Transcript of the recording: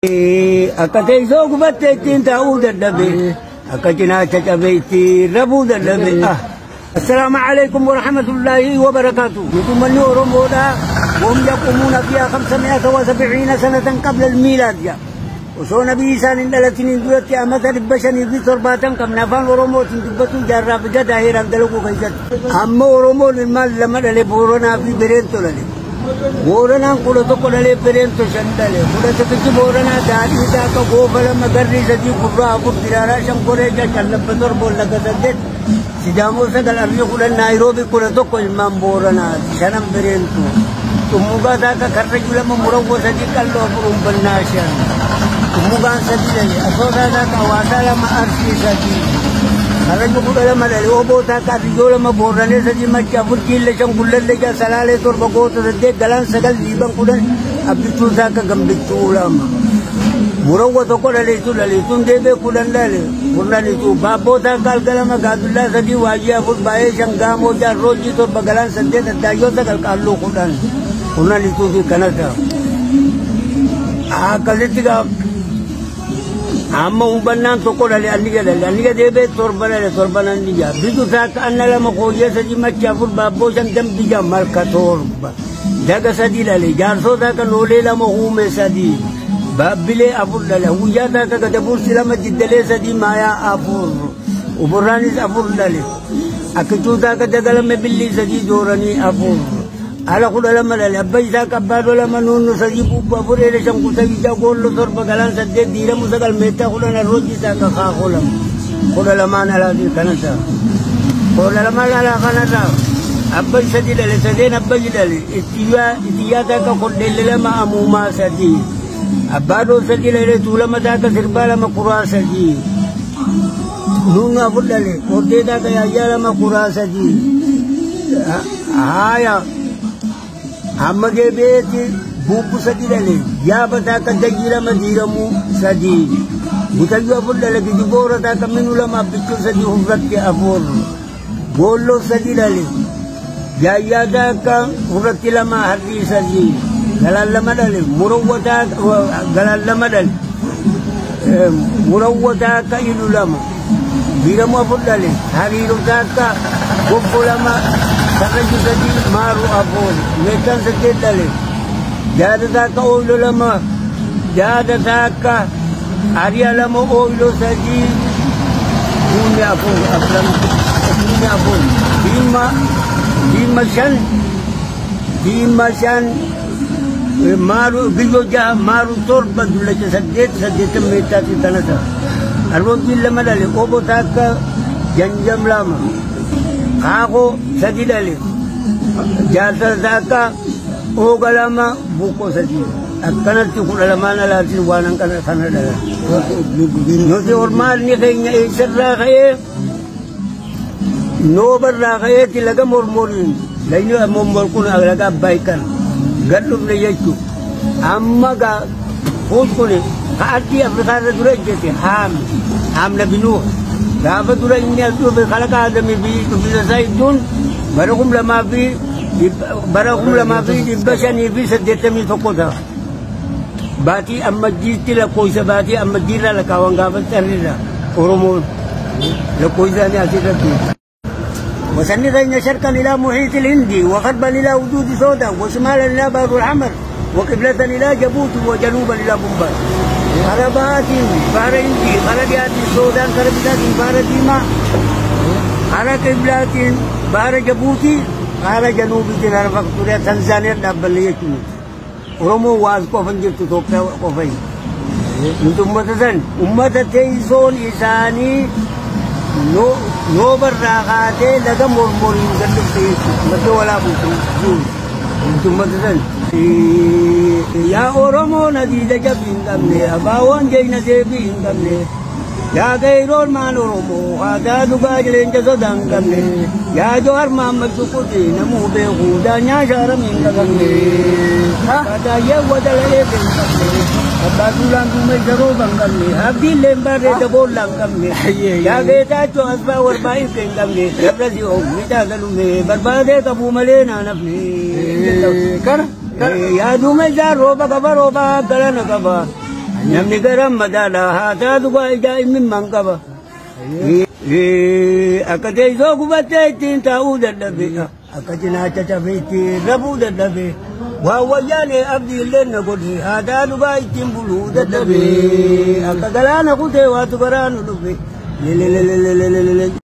Akatay so gubatte tinta daddabe akatina chachabeiti rabu daddabe السلام عليكم ورحمة الله وبركاته. يتمنى oromoda وهم يقومون فيها 570 سنة قبل الميلاد وصو نبي إسان دلتين دولت أمثل بشني في ترباتن كم نفان oromo تنتبتو جارا بجا داهران دلوكو كيست أما oromo للمال لما دلي بورونا في برينتو للي بورنا كله تو كله لي برينتو شندلي كله تكتي بورنا داري داكا غوفلا مغري سدي كبرا أبو ترارا شنكوري جا شلبتور بولا كسدت سجامو سدل أبي كله نيروبي كله تو كل مام بورنا شنم برينتو تموغا داكا كرجولا ممرو سدي كله أبو بناشان تموغا سدي لي أصودا داكا واسالا ما أرسي سدي Karena aku dalam ada leobo tak kaki jual ma borane saja macam burkil lecang bulan lecang salale tor bago tor dek galan segal libang kudan abdi tu tak kagam betulam murau wa toko lali tu debe kudan lali itu babo tak kal galam gadullah saja wajib pun bayi jangga moja roji tor bagalan saja terdayo tak kal kalu kudan itu di Kanada kalau tiga amma ubannan to ko dali anniga debe torbana niga bidu tak annala ma ko yesa ji macca fur babbo san dam diga marka torba daga sadi lali jarso da ka nolela ma hume sadi babile afur lala huya da ka dabur silama jiddale sadi maya afur uburani afur lali akitu da ka dagala me billi sadi jorani afur ala kuda lama lali abbai da ka bado lama nunu sadi bubba fure le sham kuta bija gollo torba galan sadde dira musagal meta kuda na roji da ka khulam kuda lama na la di Kanada kuda lama la Kanada abbai sadi lali sadi abbai lali itiya da ka kuda lama amuma sadi abado sadi lali tulama da ka sirbala ma qura sadi nunga fulale orde da ka ya lama qura sadi haya amma ke beti bubu sadi lale ya bata ka dagira madiramu sadi butagwa fulla ki dibora ta kaminula ma bitu sadi hurrat ke afur bollo sadi lale ya da ka hurrat lama hadri sadi galal lama dale murawwata ka ilulama diramu fulla le hariru ta ka gobulama Karena jadi maru abon, medan sedetale. Jada taka oilo lama, jada taka Arya lama oilo saji. Dunia abon, abram dunia abon. Dima shan maru biloja maru torba dulaja sedet meta di tanah. Arbon lama dale, obo taka janjam lama. Ako sadi dali jasa zaka ogalama buko sadi akanat ko lama na latin wanang kana Canada no se ormal ni kanya isra khaye no barra khaye tilaga mormorin laino mommol kun aglaga baikan gadum le yachu amma ga hukune haati afrika durajete ham la binu Dapat dulu ini aku berkala ada mimpi itu bisa zaitun barakum lama fi di basan ini sedetami tokoda bati amma jitila koi sabati amma jira la kawang gabat terira oromo la koi zani asira tu wasanni dayna syarkan ila muhit al-hindi wa qadban ila wujud soda wa shimalan ila bahr al-ahmar wa qiblatan ila jabut wa januban ila bombay Arabatin, Barindi, Baradiati, Sudan, Karabidatin, Baradima, Arakiblatin, Barajabuti, Arajanubitin, Arafakturia, Tanzania, Dabaliyatu. Oromo was Kofanjir to Tokyo Kofay. Ummatan, Ummatate zone Isani, no Barragate, Laga Murmurin, Matola Butu, Ummatan. Ya Oromo nadi daga bindamne abawan jay na de bindamne ya gairor man Oromo ada duga jelen jaso dangamne ya johar Muhammad sukuti namu be hudanya sharam ingamne ada ya wadale bindamne abadulan dume jaro bangamne abdi lembar de bol langamne ya geta to asba war bai kengamne razi o mita galume barbade kabu male na nafne kar ya dume ja roba kaba galan kaba namni garam madaala haa taatu ijaa inni manqaba akka teessoo gubattee ittiin taa'uu dadhabe akka cinaacha cabee ittiin rabuu dadhabe waan wayyaanee abdii illee na godhe haa taatu ittiin buluu dadhabe akka galaana kutee waatu garaanu dhufe